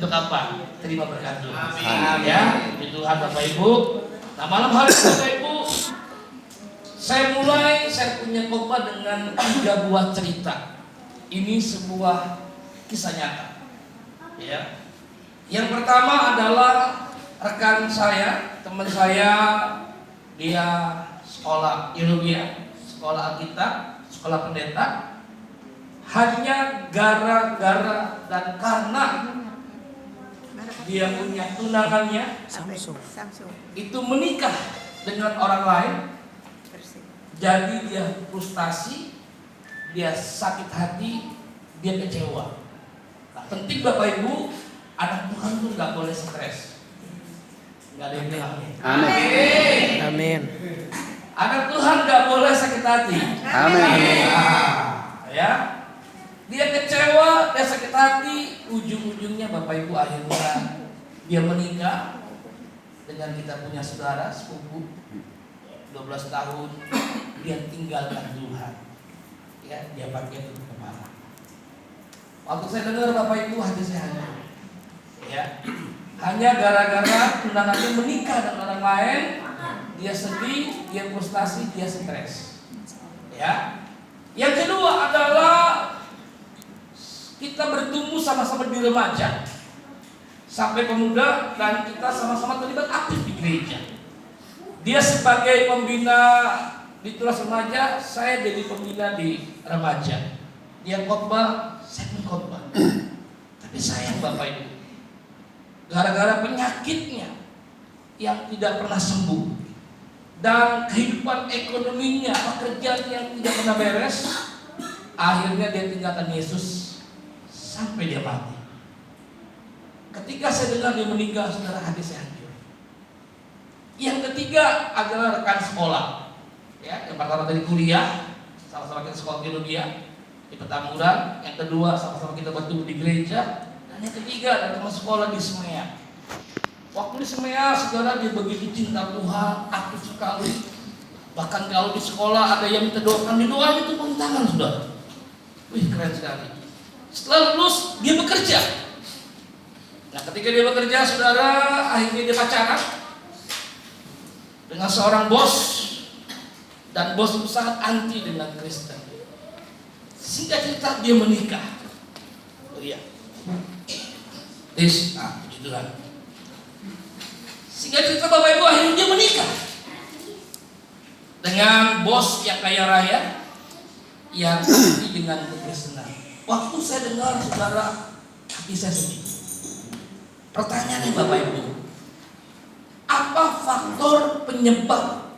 Untuk apa? Terima berkat Tuhan. Ya, puji Tuhan Bapak Ibu. Nah, malam hari ini Bapak Ibu, saya punya khotbah dengan 3 buah cerita. Ini sebuah kisah nyata. Ya. Yang pertama adalah rekan saya, teman saya, dia sekolah Ilumia, sekolah Alkitab, sekolah pendeta. Hanya gara-gara dan karena dia punya tunangannya Samsung. itu menikah dengan orang lain, jadi dia frustasi, dia sakit hati, dia kecewa. Nah, penting Bapak Ibu, anak Tuhan tuh nggak boleh stres, nggak ada yang bilang. Amin. Amin. Anak Tuhan nggak boleh sakit hati. Amin. Ya, dia kecewa, dia sakit hati, ujung-ujungnya Bapak Ibu akhirnya dia menikah dengan kita punya saudara sepupu 12 tahun, dia tinggalkan Tuhan. Ya, dia pakai tutup kepala. Waktu saya dengar Bapak Ibu hati saya hancur. Ya, hanya gara-gara tunangannya menikah dengan orang lain, dia sedih, dia frustasi, dia stres. Ya. Yang kedua adalah kita bertumbuh sama-sama di remaja sampai pemuda dan kita sama-sama terlibat aktif di gereja. Dia sebagai pembina di Tulas Remaja, saya jadi pembina di remaja. Dia khotbah, saya pun khotbah. Tapi sayang Bapak Ibu, gara-gara penyakitnya yang tidak pernah sembuh dan kehidupan ekonominya, pekerjaan yang tidak pernah beres, akhirnya dia tinggalkan Yesus sampai dia mati. Ketika saya dengar dia meninggal, saudara, hati saya hancur. Yang ketiga adalah rekan sekolah. Ya, yang pertama tadi kuliah, sama-sama kita sekolah teologi di Petamburan. Yang kedua sama-sama kita bertumbuh di gereja. Dan yang ketiga adalah teman sekolah di Semea. Waktu di Semea, saudara, dia begitu cinta Tuhan, aktif sekali. Bahkan kalau di sekolah ada yang minta doakan, didoain itu pun tangan, saudara. Wih, keren sekali. Setelah lulus, dia bekerja. Nah, ketika dia bekerja, saudara, akhirnya dia pacaran dengan seorang bos, dan bos itu sangat anti dengan Kristen. Singkat cerita, dia menikah. Oh iya, puji Tuhan. Singkat cerita Bapak Ibu, akhirnya dia menikah dengan bos yang kaya raya, yang anti dengan kekristenan. Waktu saya dengar, saudara, hati saya sedih. Pertanyaannya Bapak Ibu, apa faktor penyebab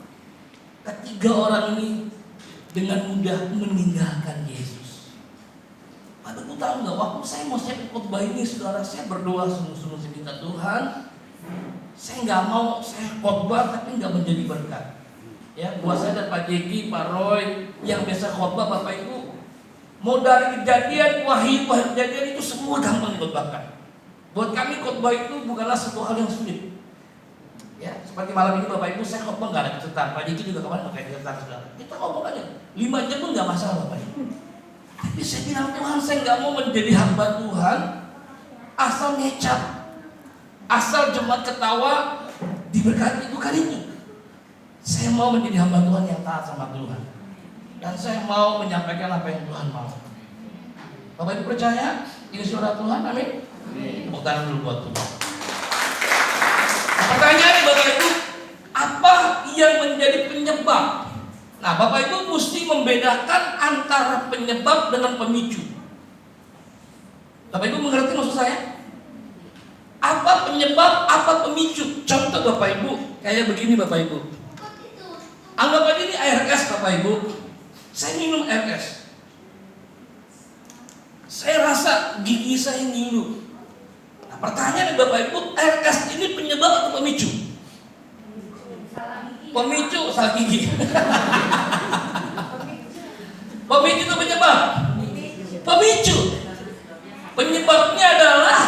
ketiga orang ini dengan mudah meninggalkan Yesus? Pada aku tahu nggak, waktu saya mau share khotbah ini, saudara, saya berdoa sungguh-sungguh, saya minta Tuhan, saya nggak mau saya khotbah tapi nggak menjadi berkat. Ya, buat saya dan Pak Jeki, Pak Roy yang biasa khotbah, Bapak Ibu, mau dari kejadian, wahyu kejadian itu semua gampang dikhotbahkan. Buat kami khotbah itu bukanlah sebuah hal yang sulit. Ya, seperti malam ini Bapak Ibu, saya khotbah nggak ada kesulitan. Pak Jeki juga kemarin nggak ada kesulitan, saudara. Kita khotbah aja 5 jam pun nggak masalah Bapak Ibu. Tapi saya bilang, Tuhan, saya nggak mau menjadi hamba Tuhan asal ngecap, asal jemaat ketawa, diberkati, bukan itu. Saya mau menjadi hamba Tuhan yang taat sama Tuhan, dan saya mau menyampaikan apa yang Tuhan mau. Bapak Ibu percaya ini suara Tuhan? Amin. Tepuk tangan dulu buat Tuhan. Pertanyaannya Bapak Ibu, apa yang menjadi penyebab? Nah, Bapak Ibu mesti membedakan antara penyebab dengan pemicu. Bapak Ibu mengerti maksud saya? Apa penyebab, apa pemicu? Contoh Bapak Ibu, kayak begini Bapak Ibu. Anggap aja ini air es Bapak Ibu. Saya minum air es. Saya rasa gigi saya ngilu. Nah, pertanyaan Bapak Ibu, air es ini penyebab atau pemicu? Pemicu, salah gigi. Pemicu itu penyebab. Pemicu. Penyebabnya adalah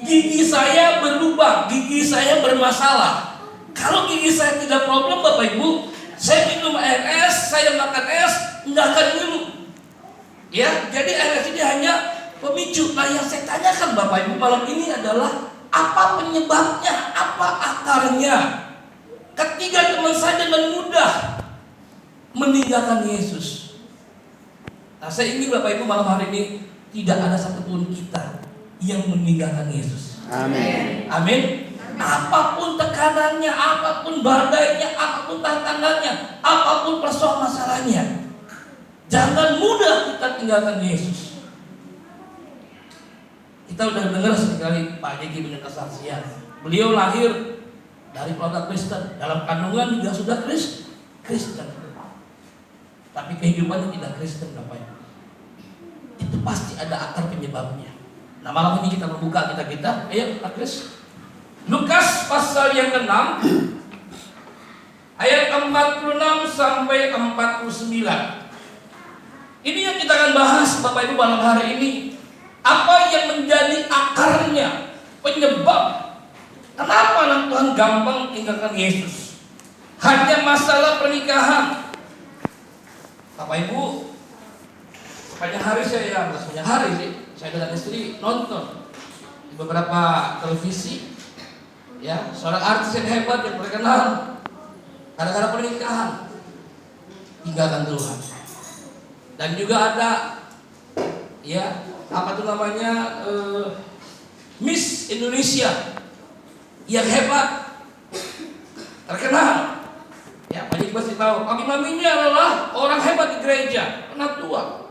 gigi saya berlubang, gigi saya bermasalah. Kalau gigi saya tidak problem Bapak Ibu, saya minum air es, saya makan es, nggak akan ngilu. Ya, jadi air es ini hanya pemicu. Nah, yang saya tanyakan Bapak Ibu malam ini adalah apa penyebabnya, apa akarnya? Ketiga teman saya dengan mudah meninggalkan Yesus. Nah, saya ingin Bapak Ibu malam hari ini tidak ada satupun kita yang meninggalkan Yesus. Amin. Amin. Apapun tekanannya, apapun badainya, apapun tantangannya, apapun persoalan masalahnya, jangan mudah kita tinggalkan Yesus. Kita udah dengar sekali Pak Jeki punya kesaksian. Beliau lahir dari keluarga Kristen, dalam kandungan juga sudah Kristen, tapi kehidupannya tidak Kristen, Bapak Ibu. Itu pasti ada akar penyebabnya. Nah, malam ini kita membuka kita. Ayo, Pak Kris. Lukas pasal yang ke-6 ayat 46 sampai 49. Ini yang kita akan bahas Bapak Ibu malam hari ini. Apa yang menjadi akarnya, penyebab kenapa anak Tuhan gampang tinggalkan Yesus? Hanya masalah pernikahan. Bapak Ibu, sepanjang hari saya dengan istri nonton di beberapa televisi, ya, seorang artis yang hebat yang terkenal, kadang-kadang pernikahan tinggalkan Tuhan. Dan juga ada, ya, apa tuh namanya, Miss Indonesia yang hebat, terkenal. Ya, banyak pasti tahu. Mami-maminya adalah orang hebat di gereja, anak tua.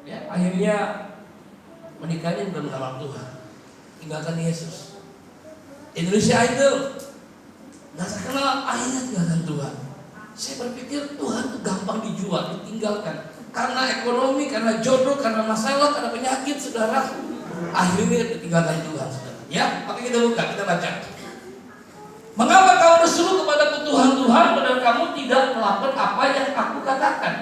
Ya, akhirnya menikahnya bukan dalam Tuhan, tinggalkan Yesus. Indonesia Idol, nggak terkenal, akhirnya tinggalkan Tuhan. Saya berpikir Tuhan itu gampang dijual, ditinggalkan. Karena ekonomi, karena jodoh, karena masalah, karena penyakit, saudara. Akhirnya ditinggalkan Tuhan, saudara. Ya, maka kita buka, kita baca. Mengapa kau berseru kepadaku Tuhan, padahal kamu tidak melakukan apa yang aku katakan?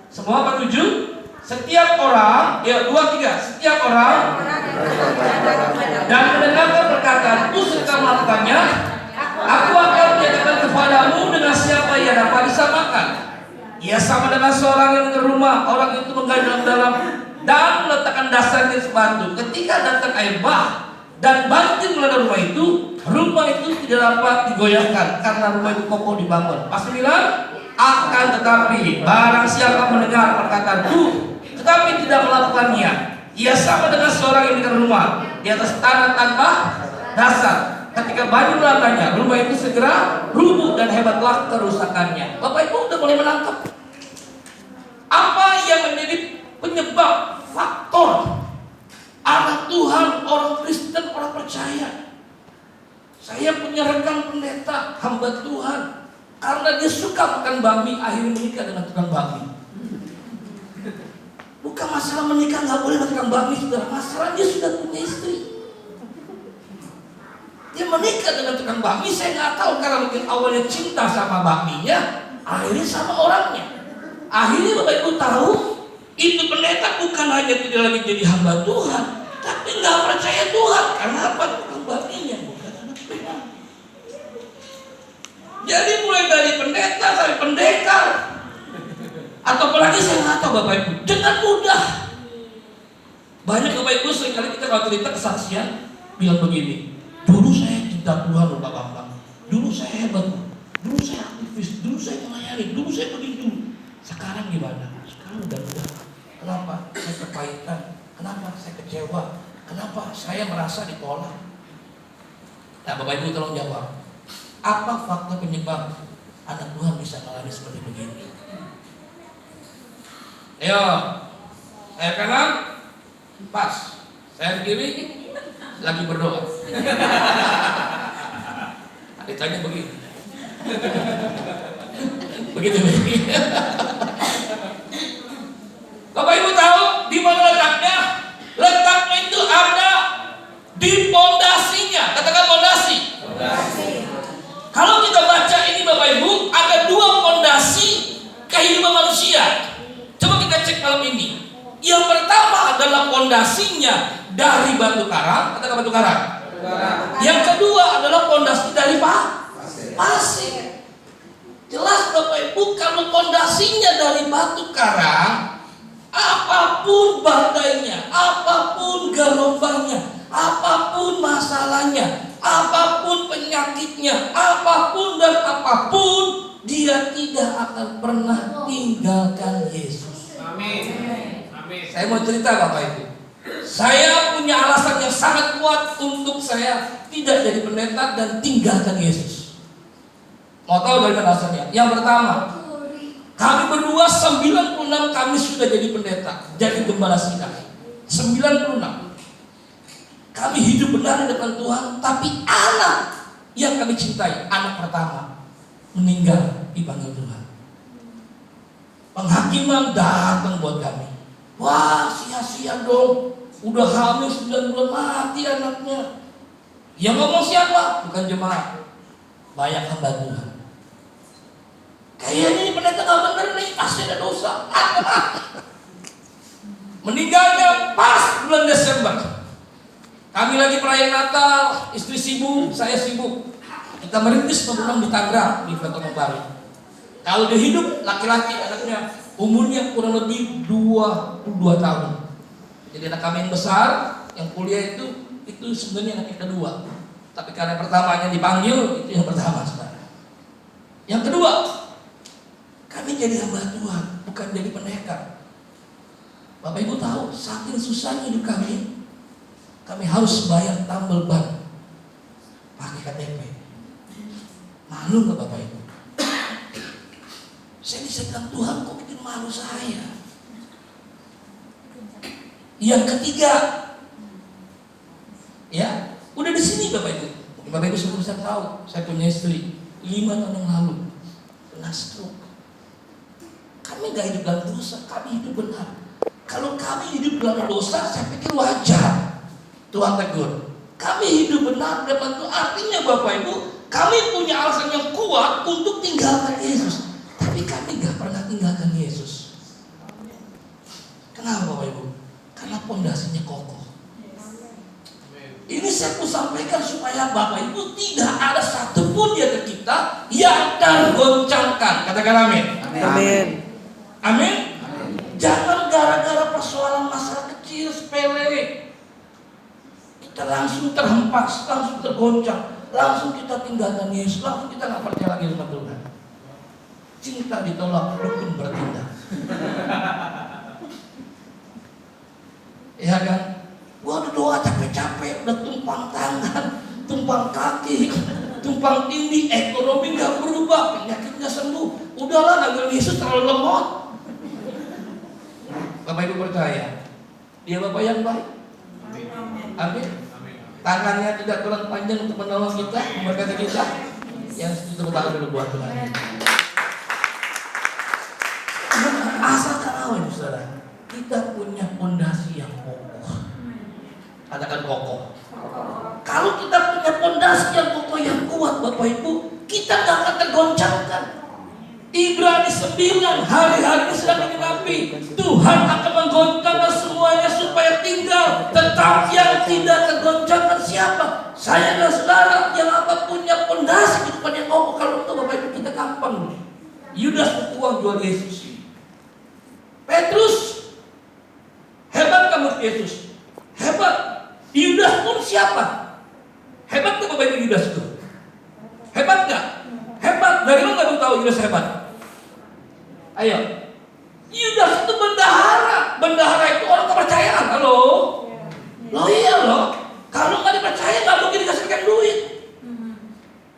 Semua apa tujuh? Setiap orang, ya 2, 3. Setiap orang dan mendengarkan perkataanku serta melakukannya, aku akan menyatakan kepadamu dengan siapa ia dapat disamakan. Ia sama dengan seorang yang ke rumah, orang itu menggali dalam dan meletakkan dasarnya sebatu. Ketika datang air bah dan banjir melanda rumah itu tidak dapat digoyahkan karena rumah itu kokoh dibangun. Pasal 9, akan tetapi barang siapa mendengar perkataanku tetapi tidak melakukannya, ia sama dengan seorang yang di rumah di atas tanah tanpa dasar. Ketika banjir melandanya, rumah itu segera rubuh dan hebatlah kerusakannya. Bapak Ibu udah mulai menangkap apa yang menjadi penyebab faktor anak Tuhan, orang Kristen, orang percaya. Saya punya rekan pendeta, hamba Tuhan, karena dia suka makan bakmi, akhirnya menikah dengan tukang bakmi. Bukan masalah menikah nggak boleh makan bakmi, saudara. Masalah dia sudah punya istri. Dia menikah dengan tukang bakmi, saya nggak tahu karena mungkin awalnya cinta sama bakminya, akhirnya sama orangnya. Akhirnya Bapak Ibu tahu, itu pendeta bukan hanya tidak lagi jadi hamba Tuhan, tapi nggak percaya Tuhan. Karena apa? Tukang bakminya bukan anak Tuhan. Jadi mulai dari pendeta sampai pendekar, atau apalagi saya nggak tahu Bapak Ibu, dengan mudah. Banyak Bapak Ibu seringkali kita kalau cerita kesaksian bilang begini, dulu saya cinta Tuhan loh Pak Bambang, dulu saya hebat, dulu saya aktivis, dulu saya melayani, dulu saya begitu. Sekarang gimana? Sekarang udah mudah. Kenapa? Saya kepahitan. Kenapa? Saya kecewa. Kenapa? Saya merasa ditolak. Nah Bapak Ibu tolong jawab, apa faktor penyebab anak Tuhan bisa mengalami seperti begini? Ayo, saya kanan, pas. Saya kiri, lagi berdoa. Ditanya begini. Begitu. Bapak Ibu tahu di mana letaknya? Letaknya itu ada di pondasinya. Katakan pondasi. Kalau kita baca ini Bapak Ibu, ada 2 pondasi kehidupan manusia. Coba kita cek malam ini. Yang pertama adalah pondasinya dari batu karang. Katakan batu karang. Yang kedua adalah pondasi dari pasir. Jelas Bapak Ibu, kalau pondasinya dari batu karang, Apapun badainya, apapun gelombangnya, apapun masalahnya, apapun penyakitnya, apapun dan apapun, dia tidak akan pernah tinggalkan Yesus. Amin. Amin. Saya mau cerita Bapak Ibu. Saya punya alasan yang sangat kuat untuk saya tidak jadi pendeta dan tinggalkan Yesus. Mau tahu dari mana alasannya? Yang pertama, kami berdua 96 kami sudah jadi pendeta, jadi gembala sidang. 96. Kami hidup benar di depan Tuhan, tapi anak yang kami cintai, anak pertama, meninggal dipanggil Tuhan. Penghakiman datang buat kami. Wah, sia-sia dong. Udah hamil 9 bulan mati anaknya. Yang ngomong siapa? Bukan jemaat. Banyak hamba Tuhan. Kayaknya ini pendeta gak bener nih, pasti ada dosa. Meninggalnya pas bulan Desember. Kami lagi perayaan Natal, istri sibuk, saya sibuk. Kita merintis pembunuhan di Tangerang, di Kota Baru. Kalau dia hidup, laki-laki anaknya umurnya kurang lebih 22 tahun. Jadi anak kami yang besar, yang kuliah itu sebenarnya anak yang kedua. Tapi karena pertamanya dipanggil, itu yang pertama saudara. Yang kedua, kami jadi hamba Tuhan, bukan jadi pendekar. Bapak Ibu tahu, saking susahnya hidup kami harus bayar tambal ban pakai KTP. Malu nggak Bapak Ibu? Saya bisa bilang, Tuhan kok bikin malu saya. Yang ketiga, ya udah di sini Bapak Ibu. Bapak Ibu sudah bisa tahu, saya punya istri 5 tahun yang lalu kena stroke. Kami gak hidup dalam dosa, kami hidup benar. Kalau kami hidup dalam dosa, saya pikir wajar. Tuhan tegur. Kami hidup benar depan Tuhan. Artinya Bapak Ibu, kami punya alasan yang kuat untuk tinggalkan Yesus. Tapi kami gak pernah tinggalkan Yesus. Kenapa Bapak Ibu? Karena pondasinya kokoh. Ini saya mau sampaikan supaya Bapak Ibu tidak ada satupun di antara kita yang tergoncangkan. Katakan amin. Amin. Amin. Jangan gara-gara persoalan masalah kecil sepele kita langsung terhempas, langsung tergoncang, langsung kita tinggalkan Yesus, langsung kita nggak percaya lagi sama Tuhan. Cinta ditolak, dukun bertindak. Ya kan? Gua udah doa capek-capek, udah tumpang tangan, tumpang kaki, tumpang tindih, ekonomi nggak berubah, penyakit nggak sembuh. Udahlah, ngambil Yesus terlalu lemot. Bapak Ibu percaya, dia Bapak yang baik. Amin. Tangannya tidak kurang panjang untuk menolong kita, memberkati kita. Yang setuju tepuk tangan dulu buat Tuhan. Asal tahu saudara, kita punya fondasi yang kokoh. Katakan kokoh. Kalau kita punya fondasi yang kokoh yang kuat, Bapak Ibu, kita gak akan tergoncangkan. Ibrani 9, hari-hari sedang digenapi. Tuhan akan menggoncangkan semuanya supaya tinggal. Tetap yang tidak tergoncangkan siapa? Saya dan saudara yang apa punya fondasi kehidupan yang kokoh. Kalau itu Bapak Ibu kita gampang. Yudas bertuang jual Yesus. Petrus hebat kamu Yesus. Hebat. Yudas pun siapa? Hebat gak Bapak Ibu Yudas itu? Hebat gak? Hebat. Dari mana kamu tahu Yudas hebat? Ayo. Yudas itu bendahara. Bendahara itu orang kepercayaan. Halo? Loh iya loh.